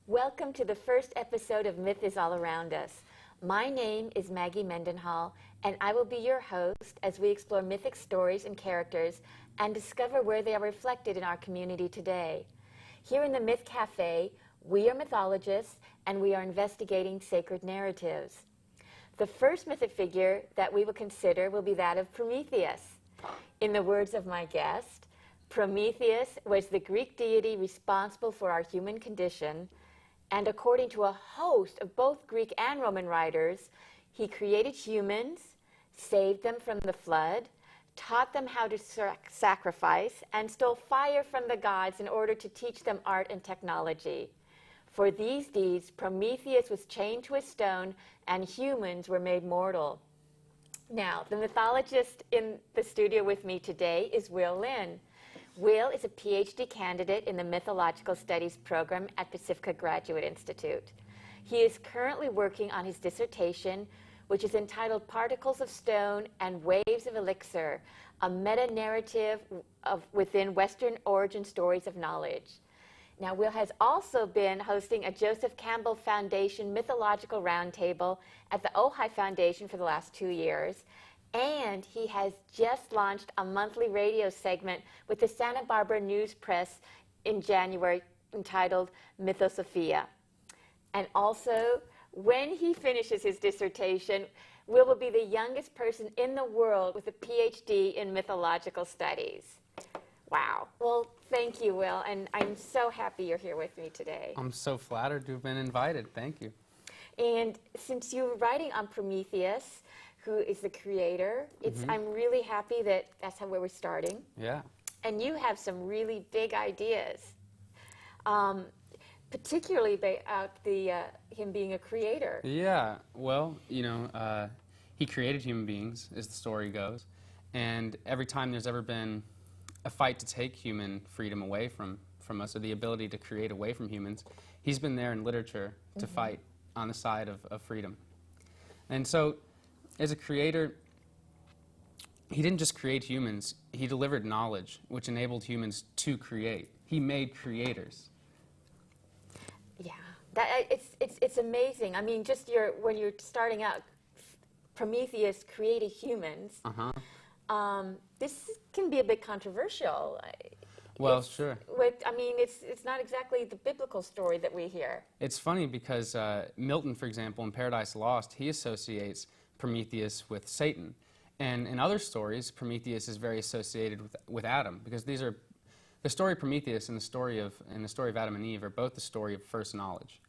Welcome to the first episode of Myth is All Around Us. My name is Maggie Mendenhall, and I will be your host as we explore mythic stories and characters and discover where they are reflected in our community today. Here in the Myth Cafe, we are mythologists, and we are investigating sacred narratives. The first mythic figure that we will consider will be that of Prometheus. In the words of my guest, Prometheus was the Greek deity responsible for our human condition, and according to a host of both Greek and Roman writers, he created humans, saved them from the flood, taught them how to sacrifice, and stole fire from the gods in order to teach them art and technology. For these deeds, Prometheus was chained to a stone, and humans were made mortal. Now, the mythologist in the studio with me today is Will Linn. Will is a PhD candidate in the Mythological Studies program at Pacifica Graduate Institute. He is currently working on his dissertation, which is entitled Particles of Stone and Waves of Elixir, a meta-narrative within Western origin stories of knowledge. Now, Will has also been hosting a Joseph Campbell Foundation Mythological Roundtable at the Ojai Foundation for the last 2 years, and he has just launched a monthly radio segment with the Santa Barbara News Press in January entitled Mythosophia. And also, when he finishes his dissertation, Will be the youngest person in the world with a PhD in mythological studies. Wow. Well, thank you, Will, and I'm so happy you're here with me today. I'm so flattered to have been invited. Thank you. And since you were writing on Prometheus, who is the creator, I'm really happy that that's where we're starting. Yeah. And you have some really big ideas, particularly about him being a creator. Yeah. Well, he created human beings, as the story goes. And every time there's ever been a fight to take human freedom away from us, or the ability to create away from humans, he's been there in literature to fight on the side of freedom. And so, as a creator, he didn't just create humans, he delivered knowledge, which enabled humans to create. He made creators. Yeah, it's amazing. I mean, just when you're starting out, Prometheus created humans. This can be a bit controversial. Well, sure. It's not exactly the biblical story that we hear. It's funny because Milton, for example, in Paradise Lost, he associates Prometheus with Satan. And in other stories, Prometheus is very associated with Adam, because these are the story of Prometheus and the story of Adam and Eve are both the story of first knowledge.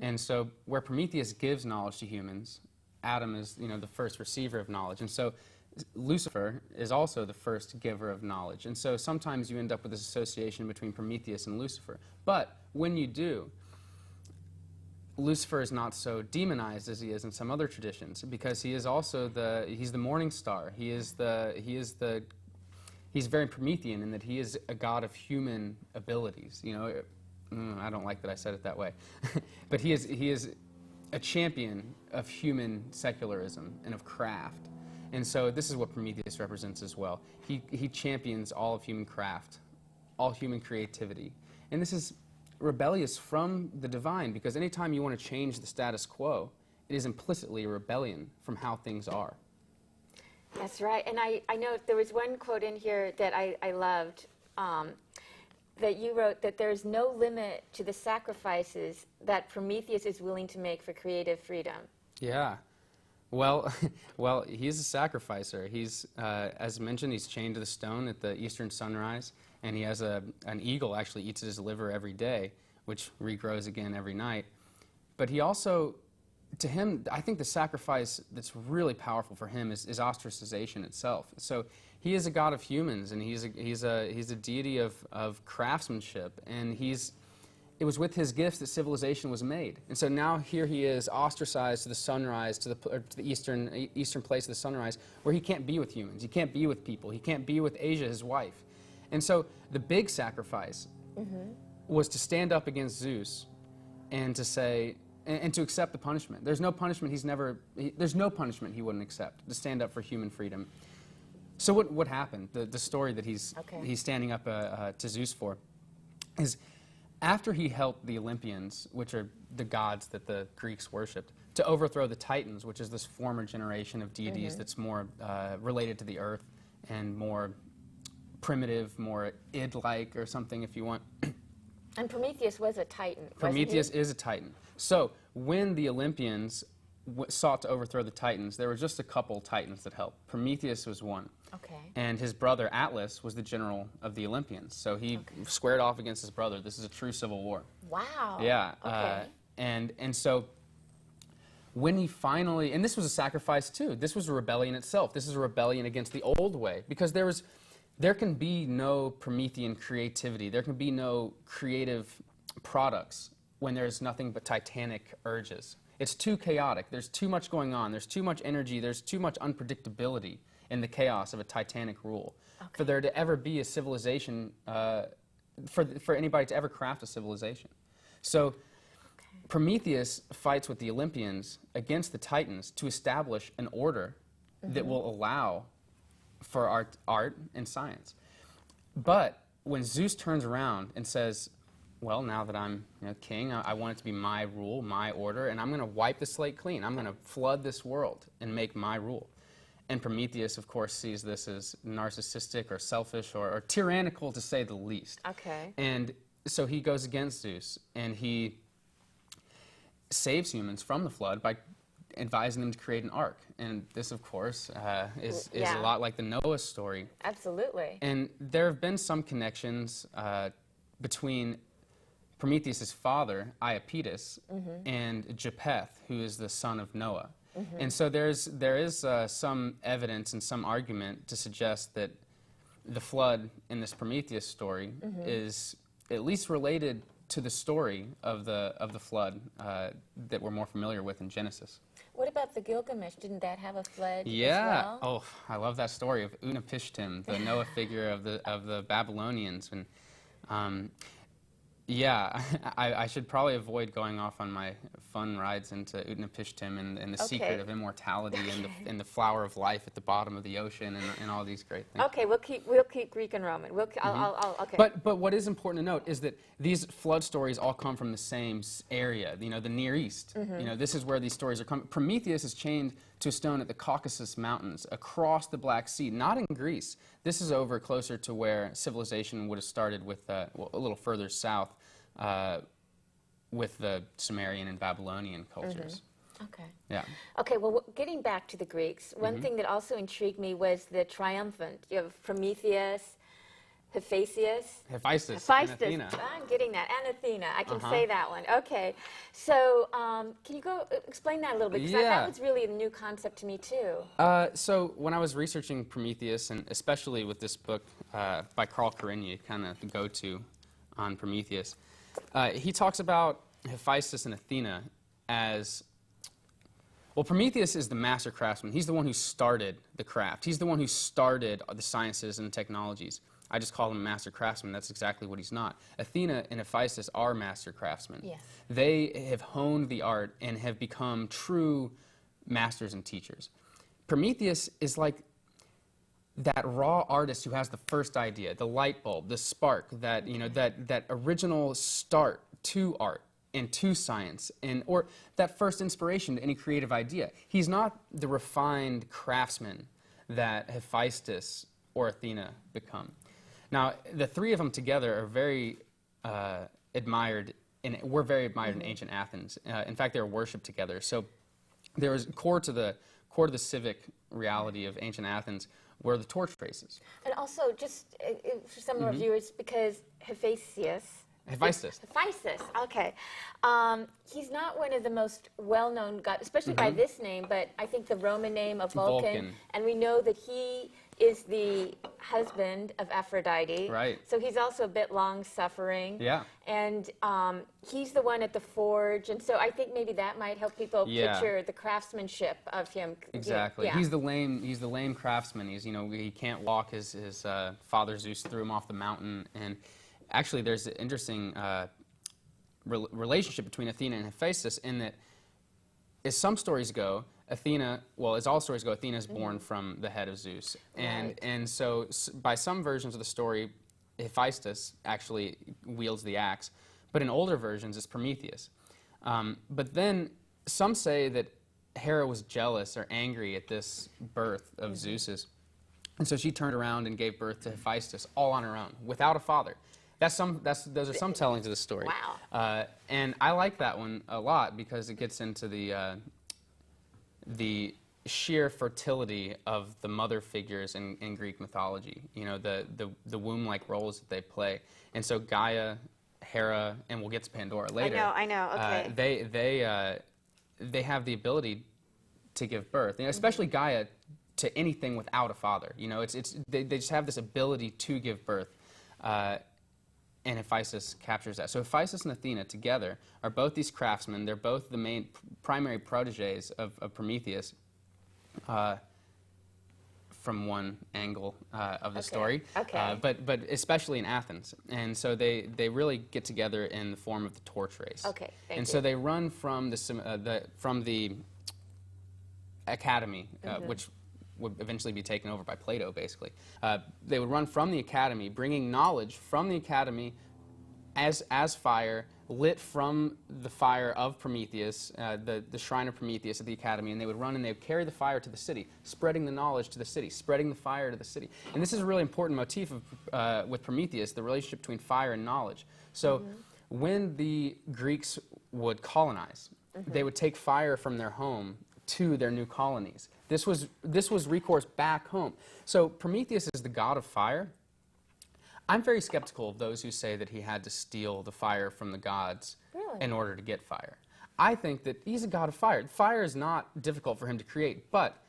And so where Prometheus gives knowledge to humans, Adam is the first receiver of knowledge. And so Lucifer is also the first giver of knowledge. And so sometimes you end up with this association between Prometheus and Lucifer. But when you do, Lucifer is not so demonized as he is in some other traditions, because he is also he's the morning star. He's very Promethean in that he is a god of human abilities. I don't like that I said it that way, but he is a champion of human secularism and of craft. And so this is what Prometheus represents as well. He champions all of human craft, all human creativity. And this is rebellious from the divine, because anytime you want to change the status quo, it is implicitly a rebellion from how things are. That's right. And I know there was one quote in here that I loved, that you wrote, that there's no limit to the sacrifices that Prometheus is willing to make for creative freedom. Yeah. Well, he's a sacrificer. He's, as mentioned, he's chained to the stone at the eastern sunrise, and he has an eagle actually eats his liver every day, which regrows again every night. But he also, to him, I think the sacrifice that's really powerful for him is ostracization itself. So he is a god of humans, and he's a deity of craftsmanship, and it was with his gifts that civilization was made. And so now here he is, ostracized to the sunrise, to the eastern place of the sunrise, where he can't be with humans, he can't be with people, he can't be with Asia, his wife. And so the big sacrifice was to stand up against Zeus and to say, and to accept the punishment. There's no punishment there's no punishment he wouldn't accept, to stand up for human freedom. So what happened, the story that he's standing up to Zeus for, is after he helped the Olympians, which are the gods that the Greeks worshipped, to overthrow the Titans, which is this former generation of deities that's more related to the earth and more primitive, more id-like or something, if you want. And Prometheus was a Titan, Prometheus is a Titan. So when the Olympians sought to overthrow the Titans, there were just a couple Titans that helped. Prometheus was one. Okay. And his brother Atlas was the general of the Olympians. So he squared off against his brother. This is a true civil war. Wow. Yeah. Okay. And so when he finally, and this was a sacrifice too. This was a rebellion itself. This is a rebellion against the old way, because there can be no Promethean creativity. There can be no creative products when there's nothing but titanic urges. It's too chaotic. There's too much going on. There's too much energy. There's too much unpredictability in the chaos of a titanic rule. Okay. For there to ever be a civilization, for anybody to ever craft a civilization. So Prometheus fights with the Olympians against the Titans to establish an order that will allow for art and science. But when Zeus turns around and says, well, now that I'm king, I want it to be my rule, my order, and I'm going to wipe the slate clean. I'm going to flood this world and make my rule. And Prometheus, of course, sees this as narcissistic or selfish or tyrannical, to say the least. Okay. And so he goes against Zeus, and he saves humans from the flood by advising them to create an ark. And this, of course, is a lot like the Noah story. Absolutely. And there have been some connections between Prometheus' father, Iapetus, and Japheth, who is the son of Noah. And so there is some evidence and some argument to suggest that the flood in this Prometheus story is at least related to the story of the flood that we're more familiar with in Genesis. What about the Gilgamesh? Didn't that have a flood as well? Oh, I love that story of Utnapishtim, the Noah figure of the Babylonians. And yeah, I should probably avoid going off on my fun rides into Utnapishtim and the secret of immortality and the flower of life at the bottom of the ocean and all these great things. Okay, we'll keep Greek and Roman. Okay. But what is important to note is that these flood stories all come from the same area, the Near East. This is where these stories are coming. Prometheus is chained to a stone at the Caucasus Mountains across the Black Sea, not in Greece. This is over closer to where civilization would have started with, a little further south, with the Sumerian and Babylonian cultures. Okay. Yeah. Okay, well, getting back to the Greeks, one thing that also intrigued me was the triumphant. You have Prometheus, Hephaestus. Hephaestus. And Athena. I'm getting that. And Athena. I can say that one. Okay. So can you go explain that a little bit? Because that was really a new concept to me, too. So when I was researching Prometheus, and especially with this book by Carl Karenyi, kind of the go-to on Prometheus, he talks about Hephaestus and Athena as, well, Prometheus is the master craftsman. He's the one who started the craft. He's the one who started the sciences and technologies. I just call him a master craftsman. That's exactly what he's not. Athena and Hephaestus are master craftsmen. Yes. They have honed the art and have become true masters and teachers. Prometheus is like that raw artist who has the first idea, the light bulb, the spark, that that original start to art and to science, or that first inspiration to any creative idea. He's not the refined craftsman that Hephaestus or Athena become. Now, the three of them together are very admired, and were very admired in ancient Athens. In fact, they were worshipped together. So there was core to the civic reality of ancient Athens were the torch races. And also, just for some of our viewers, because Hephaestus, okay. He's not one of the most well-known gods, especially by this name, but I think the Roman name of Vulcan. And we know that he is the husband of Aphrodite. Right. So he's also a bit long-suffering. Yeah. And he's the one at the forge, and so I think maybe that might help people picture the craftsmanship of him. Exactly. Yeah. He's the lame craftsman. He can't walk. His father Zeus threw him off the mountain, and actually there's an interesting relationship between Athena and Hephaestus in that, as some stories go, Athena, well, as all stories go, Athena is born from the head of Zeus. And so by some versions of the story, Hephaestus actually wields the axe, but in older versions it's Prometheus. But then some say that Hera was jealous or angry at this birth of Zeus's, and so she turned around and gave birth to Hephaestus all on her own, without a father. Those are some tellings of the story. Wow. And I like that one a lot because it gets into the sheer fertility of the mother figures in Greek mythology. You know, the womb-like roles that they play. And so Gaia, Hera, and we'll get to Pandora later. I know. Okay. They have the ability to give birth, and especially Gaia, to anything without a father. You know, they just have this ability to give birth. And Hephaestus captures that. So Hephaestus and Athena together are both these craftsmen. They're both the primary proteges of Prometheus from one angle of the story. Okay. But especially in Athens. And so they really get together in the form of the torch race. Okay, thank you. So they run from the academy, which would eventually be taken over by Plato, basically. They would run from the academy, bringing knowledge from the academy as fire, lit from the fire of Prometheus, the shrine of Prometheus at the academy, and they would run and they would carry the fire to the city, spreading the knowledge to the city, spreading the fire to the city. And this is a really important motif with Prometheus, the relationship between fire and knowledge. So when the Greeks would colonize, they would take fire from their home to their new colonies. This was recourse back home. So Prometheus is the god of fire. I'm very skeptical of those who say that he had to steal the fire from the gods in order to get fire. I think that he's a god of fire. Fire is not difficult for him to create, but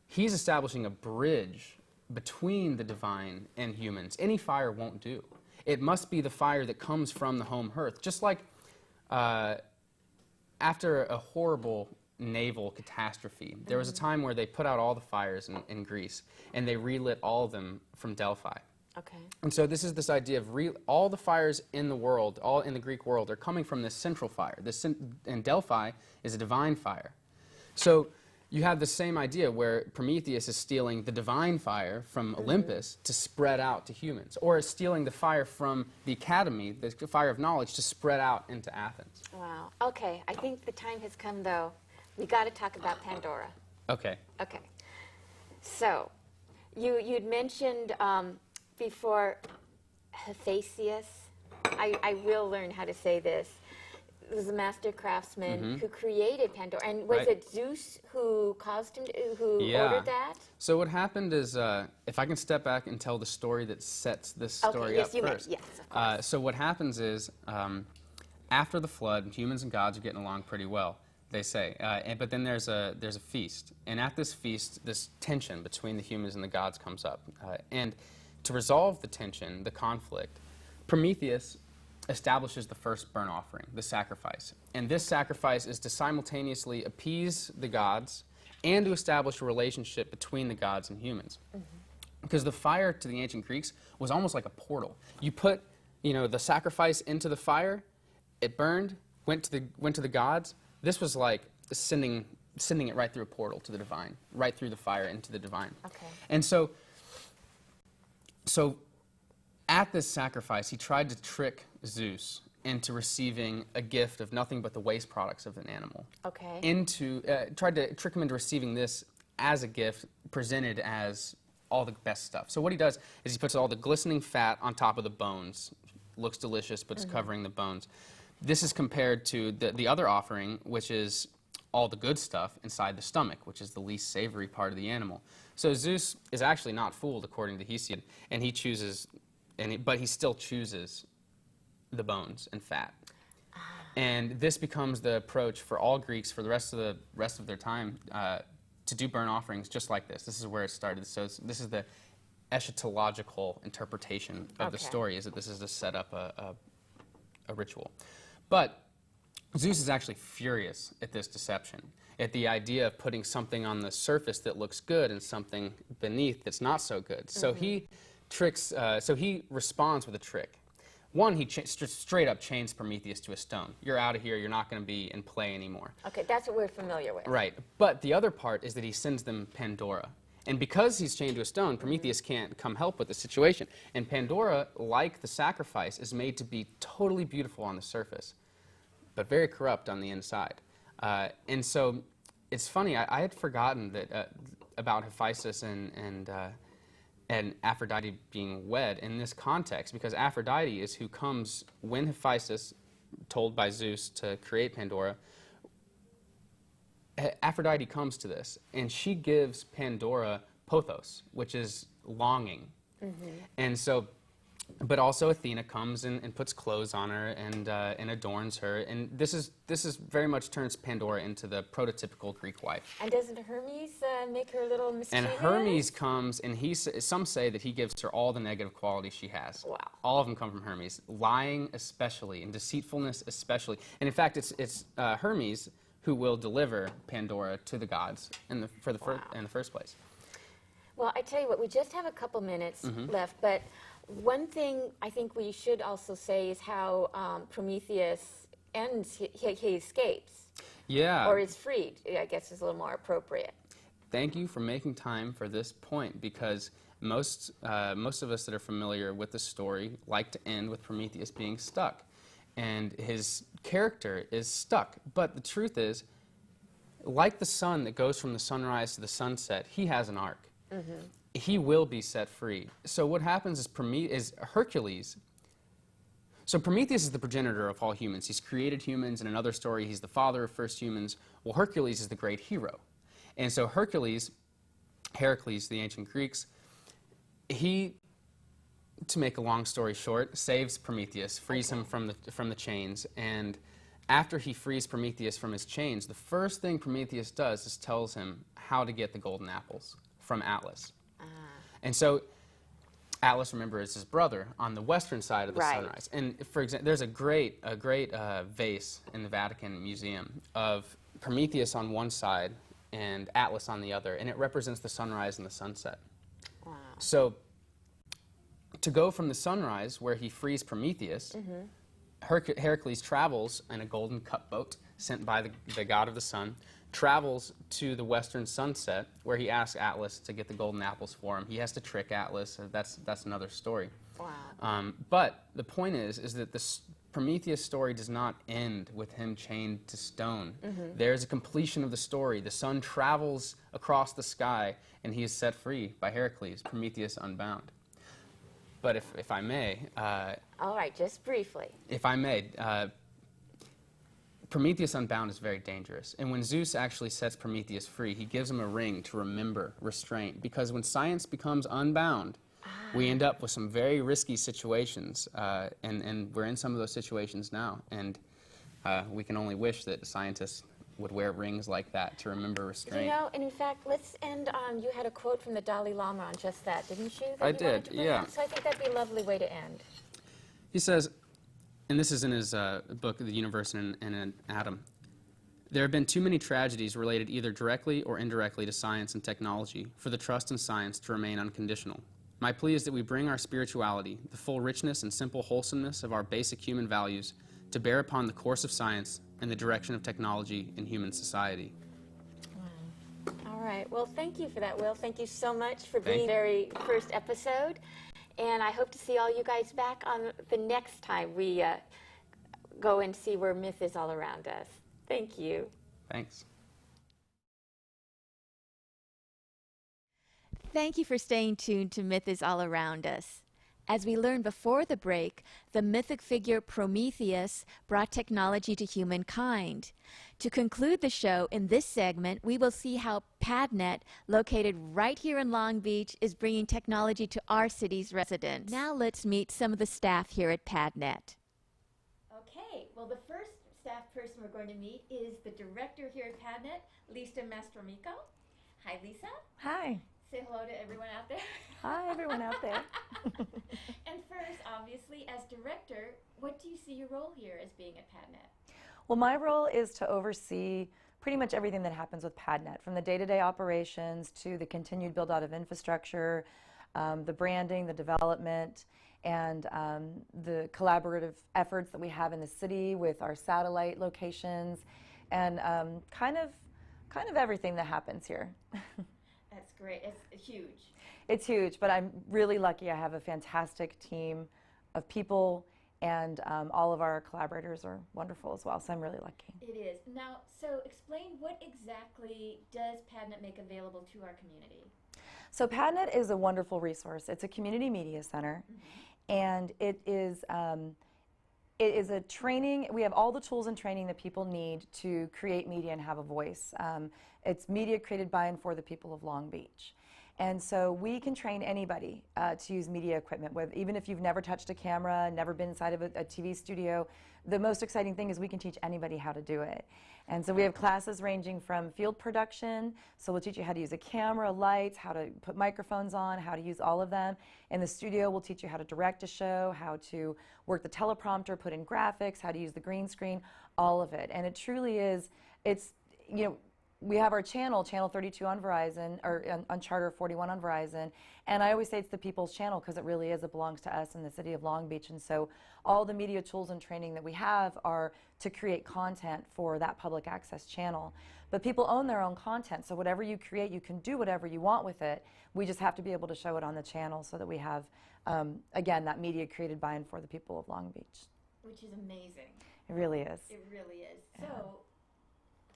he's establishing a bridge between the divine and humans. Any fire won't do. It must be the fire that comes from the home hearth. Just like after a horrible naval catastrophe, there was a time where they put out all the fires in Greece, and they relit all of them from Delphi. Okay. And so this is this idea of all the fires in the world, all in the Greek world, are coming from this central fire. And Delphi is a divine fire. So you have the same idea where Prometheus is stealing the divine fire from Olympus to spread out to humans, or stealing the fire from the academy, the fire of knowledge, to spread out into Athens. Wow. Okay, I think the time has come, though. We got to talk about Pandora. Okay. Okay. So, you'd mentioned before Hephaestus. I will learn how to say this. It was a master craftsman who created Pandora. And was it Zeus who caused him, who ordered that? So what happened is, if I can step back and tell the story that sets this story up first. Yes, of course. So what happens is, after the flood, humans and gods are getting along pretty well, they say. But then there's a feast. And at this feast, this tension between the humans and the gods comes up. And to resolve the tension, the conflict, Prometheus establishes the first burnt offering, the sacrifice. And this sacrifice is to simultaneously appease the gods and to establish a relationship between the gods and humans. Because the fire to the ancient Greeks was almost like a portal. You put, the sacrifice into the fire, it burned, went to the gods. This was like sending it right through a portal to the divine, right through the fire into the divine. Okay. And so at this sacrifice, he tried to trick Zeus into receiving a gift of nothing but the waste products of an animal. Okay. Tried to trick him into receiving this as a gift presented as all the best stuff. So what he does is he puts all the glistening fat on top of the bones. Looks delicious, but it's covering the bones. This is compared to the other offering, which is all the good stuff inside the stomach, which is the least savory part of the animal. So Zeus is actually not fooled, according to Hesiod, and he chooses, but he still chooses the bones and fat. And this becomes the approach for all Greeks for the rest of their time to do burnt offerings just like this. This is where it started. So this is the eschatological interpretation of the story, is that this is to set up a ritual. But Zeus is actually furious at this deception, at the idea of putting something on the surface that looks good and something beneath that's not so good. So he responds with a trick. One, he straight up chains Prometheus to a stone. You're out of here. You're not going to be in play anymore. Okay, that's what we're familiar with. Right. But the other part is that he sends them Pandora. And because he's chained to a stone, Prometheus can't come help with the situation. And Pandora, like the sacrifice, is made to be totally beautiful on the surface, but very corrupt on the inside. And so it's funny, I had forgotten that about Hephaestus and Aphrodite being wed in this context, because Aphrodite is who comes when Hephaestus, told by Zeus to create Pandora, Aphrodite comes to this, and she gives Pandora pothos, which is longing. And so, but also Athena comes and puts clothes on her and adorns her, and this is very much turns Pandora into the prototypical Greek wife. And doesn't Hermes make her a little mischievous? And Hermes comes, and some say that he gives her all the negative qualities she has. Wow. All of them come from Hermes, lying especially, and deceitfulness especially. And in fact, it's Hermes who will deliver Pandora to the gods in the first place. Well, I tell you what, we just have a couple minutes left, but one thing I think we should also say is how Prometheus ends, he escapes. Yeah. Or is freed, I guess is a little more appropriate. Thank you for making time for this point, because most of us that are familiar with the story like to end with Prometheus being stuck. And his character is stuck. But the truth is, like the sun that goes from the sunrise to the sunset, he has an arc. He will be set free. So what happens is Hercules. So Prometheus is the progenitor of all humans. He's created humans. In another story, he's the father of first humans. Well, Hercules is the great hero. And so Heracles, the ancient Greeks, he, to make a long story short, saves Prometheus, frees him from the chains, and after he frees Prometheus from his chains, the first thing Prometheus does is tells him how to get the golden apples from Atlas. And so Atlas, remember, is his brother on the western side of the sunrise. And for example, there's a great vase in the Vatican Museum of Prometheus on one side and Atlas on the other, and it represents the sunrise and the sunset. Wow. So to go from the sunrise, where he frees Prometheus, Heracles travels in a golden cup boat sent by the god of the sun, travels to the western sunset, where he asks Atlas to get the golden apples for him. He has to trick Atlas. That's another story. Wow. But the point is that the Prometheus story does not end with him chained to stone. There's a completion of the story. The sun travels across the sky, and he is set free by Heracles, Prometheus unbound. But if I may... all right, just briefly. If I may, Prometheus unbound is very dangerous. And when Zeus actually sets Prometheus free, he gives him a ring to remember restraint. Because when science becomes unbound, we end up with some very risky situations. And we're in some of those situations now. And we can only wish that scientists would wear rings like that to remember restraint. You know, and in fact, let's end on, you had a quote from the Dalai Lama on just that, didn't you? I did, yeah. So I think that'd be a lovely way to end. He says, and this is in his book, The Universe in an Atom, "There have been too many tragedies related either directly or indirectly to science and technology for the trust in science to remain unconditional. My plea is that we bring our spirituality, the full richness and simple wholesomeness of our basic human values, to bear upon the course of science and the direction of technology in human society." Wow. All right. Well, thank you for that, Will. Thank you so much for being the very first episode. And I hope to see all you guys back on the next time we go and see where myth is all around us. Thank you. Thanks. Thank you for staying tuned to Myth is All Around Us. As we learned before the break, the mythic figure Prometheus brought technology to humankind. To conclude the show, in this segment, we will see how Padlet, located right here in Long Beach, is bringing technology to our city's residents. Now let's meet some of the staff here at Padlet. Okay, well, the first staff person we're going to meet is the director here at Padlet, Lisa Mastromico. Hi, Lisa. Hi. Say hello to everyone out there. Hi, everyone out there. And first, obviously, as director, what do you see your role here as being at Padlet? Well, my role is to oversee pretty much everything that happens with Padlet, from the day-to-day operations to the continued build-out of infrastructure, the branding, the development, and the collaborative efforts that we have in the city with our satellite locations, and kind of everything that happens here. That's great. It's huge. It's huge, but I'm really lucky. I have a fantastic team of people, and all of our collaborators are wonderful as well, so I'm really lucky. It is. Now, so explain, what exactly does Padlet make available to our community? So Padlet is a wonderful resource. It's a community media center, and it is a training. We have all the tools and training that people need to create media and have a voice. It's media created by and for the people of Long Beach. And so we can train anybody to use media equipment, even if you've never touched a camera, never been inside of a TV studio. The most exciting thing is we can teach anybody how to do it. And so we have classes ranging from field production, so we'll teach you how to use a camera, lights, how to put microphones on, how to use all of them. In the studio, we'll teach you how to direct a show, how to work the teleprompter, put in graphics, how to use the green screen, all of it. And it truly is, we have our channel 32 on Verizon, or on Charter 41 on Verizon, and I always say it's the people's channel because it really is. It belongs to us in the city of Long Beach, and so all the media tools and training that we have are to create content for that public access channel. But people own their own content, so whatever you create, you can do whatever you want with it. We just have to be able to show it on the channel so that we have, again, that media created by and for the people of Long Beach. Which is amazing. It really is. It really is. So,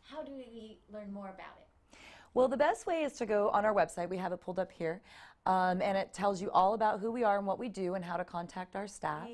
how do we learn more about it? Well, the best way is to go on our website. We have it pulled up here, and it tells you all about who we are and what we do and how to contact our staff.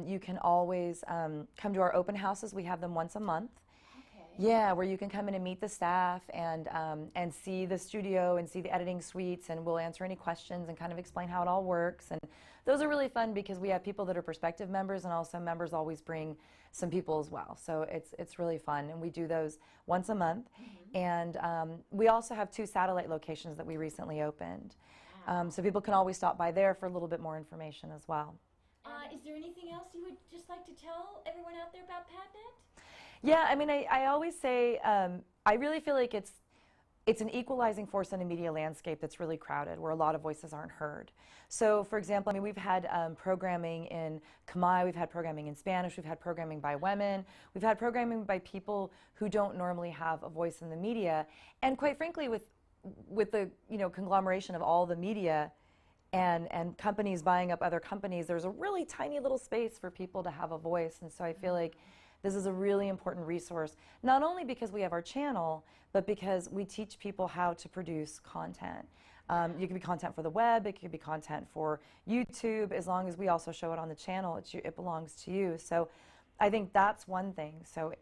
You can always come to our open houses. We have them once a month. Okay. Yeah, where you can come in and meet the staff and see the studio and see the editing suites, and we'll answer any questions and kind of explain how it all works. And those are really fun because we have people that are prospective members, and also members always bring some people as well. So it's really fun, and we do those once a month. And we also have 2 satellite locations that we recently opened. So people can always stop by there for a little bit more information as well. Is there anything else you would just like to tell everyone out there about Padlet? Yeah, I mean, I always say, I really feel like it's an equalizing force in a media landscape that's really crowded, where a lot of voices aren't heard. So, for example, I mean, we've had programming in Khmer, we've had programming in Spanish, we've had programming by women, we've had programming by people who don't normally have a voice in the media. And quite frankly, with the conglomeration of all the media and companies buying up other companies, there's a really tiny little space for people to have a voice. And so I feel like this is a really important resource, not only because we have our channel, but because we teach people how to produce content. You can be content for the web, it could be content for YouTube, as long as we also show it on the channel, it belongs to you. So I think that's one thing. So,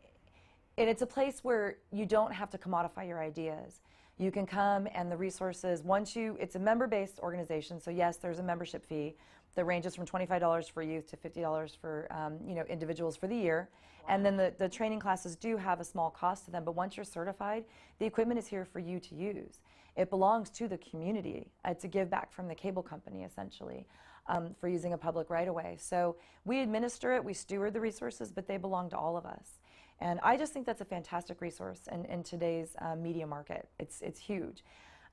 and it's a place where you don't have to commodify your ideas. You can come, and the resources, it's a member-based organization, so yes, there's a membership fee that ranges from $25 for youth to $50 for individuals for the year. And then the training classes do have a small cost to them, but once you're certified, the equipment is here for you to use. It belongs to the community. It's a give back from the cable company, essentially, for using a public right-of-way. So we administer it, we steward the resources, but they belong to all of us. And I just think that's a fantastic resource in today's media market. It's huge.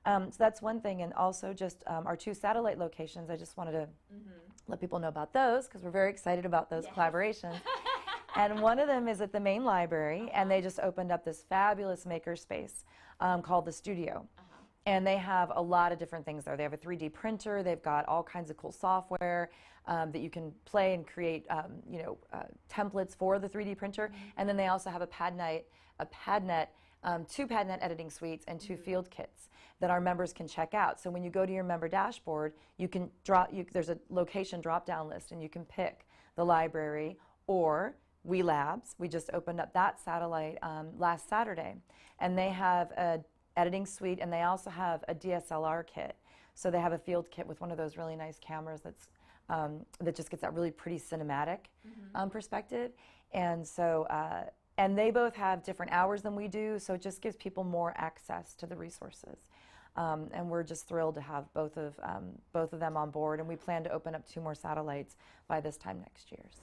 So that's one thing. And also just our 2 satellite locations, I just wanted to let people know about those because we're very excited about those collaborations. And one of them is at the main library, and they just opened up this fabulous maker space called the Studio. And they have a lot of different things there. They have a 3D printer. They've got all kinds of cool software that you can play and create, templates for the 3D printer. And then they also have a Padlet, 2 Padlet editing suites and 2 field kits that our members can check out. So when you go to your member dashboard, you can there's a location drop-down list, and you can pick the library or We Labs. We just opened up that satellite last Saturday, and they have a editing suite, and they also have a DSLR kit. So they have a field kit with one of those really nice cameras that just gets that really pretty cinematic perspective. And so, and they both have different hours than we do, so it just gives people more access to the resources. And we're just thrilled to have both of them on board, and we plan to open up 2 more satellites by this time next year. So.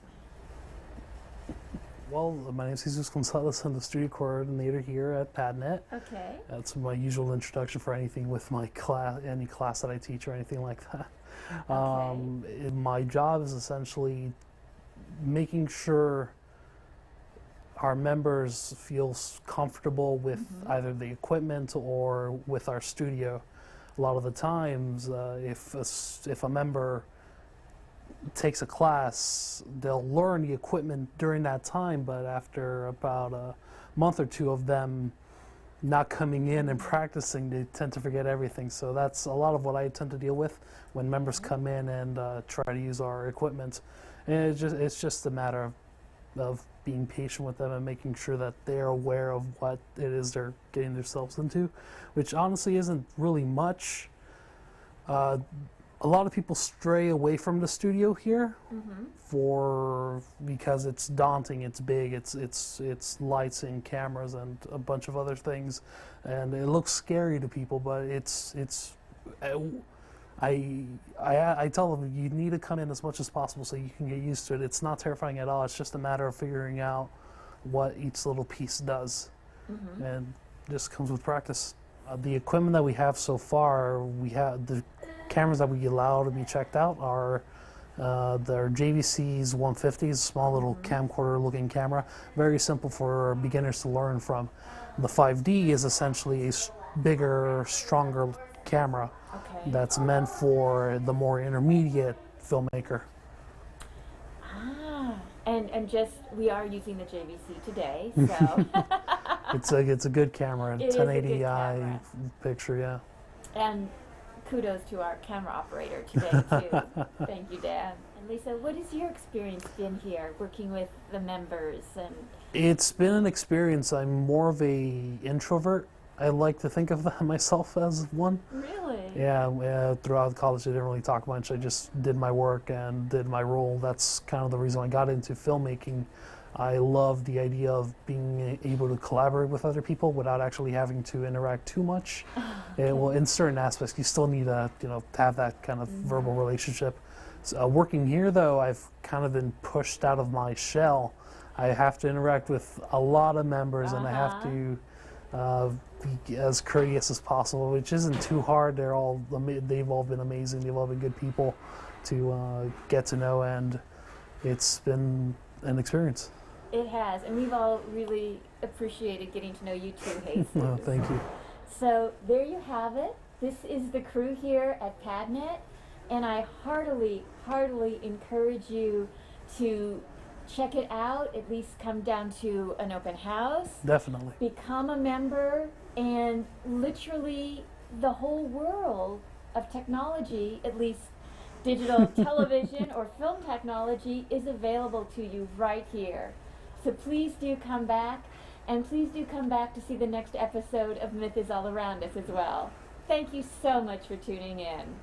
Well, my name is Jesus Gonzalez. I'm the studio coordinator here at Padlet. Okay. That's my usual introduction for anything with my class, any class that I teach or anything like that. My job is essentially making sure our members feel comfortable with either the equipment or with our studio. A lot of the times, if a member takes a class, they'll learn the equipment during that time, but after about a month or two of them not coming in and practicing, they tend to forget everything. So that's a lot of what I tend to deal with when members come in and try to use our equipment. And it's just a matter of being patient with them and making sure that they're aware of what it is they're getting themselves into, which honestly isn't really much. A lot of people stray away from the studio here because it's daunting, it's big, it's lights and cameras and a bunch of other things, and it looks scary to people. But I tell them you need to come in as much as possible so you can get used to it. It's not terrifying at all. It's just a matter of figuring out what each little piece does, and just comes with practice. The equipment that we have so far, we have the cameras that we allow to be checked out are the JVC's 150s, small little camcorder looking camera, very simple for beginners to learn from. The 5D is essentially a bigger, stronger camera that's meant for the more intermediate filmmaker. And just, we are using the JVC today, so. It's a good camera, It is a good 1080i camera. picture, yeah. And kudos to our camera operator today, too. Thank you, Dan. And Lisa, what has your experience been here, working with the members? And It's been an experience. I'm more of a introvert. I like to think of myself as one. really? Yeah, throughout college I didn't really talk much. I just did my work and did my role. That's kind of the reason I got into filmmaking. I love the idea of being able to collaborate with other people without actually having to interact too much. Well, in certain aspects, you still need to have that kind of verbal relationship. So, working here, though, I've kind of been pushed out of my shell. I have to interact with a lot of members, and I have to be as courteous as possible, which isn't too hard. They've all been amazing. They've all been good people to get to know, and it's been an experience. It has, and we've all really appreciated getting to know you too, Jesus. Oh, thank you. So there you have it. This is the crew here at Padlet, and I heartily encourage you to check it out, at least come down to an open house. Definitely. Become a member, and literally the whole world of technology, at least digital television or film technology, is available to you right here. So please do come back, and please do come back to see the next episode of Myth is All Around Us as well. Thank you so much for tuning in.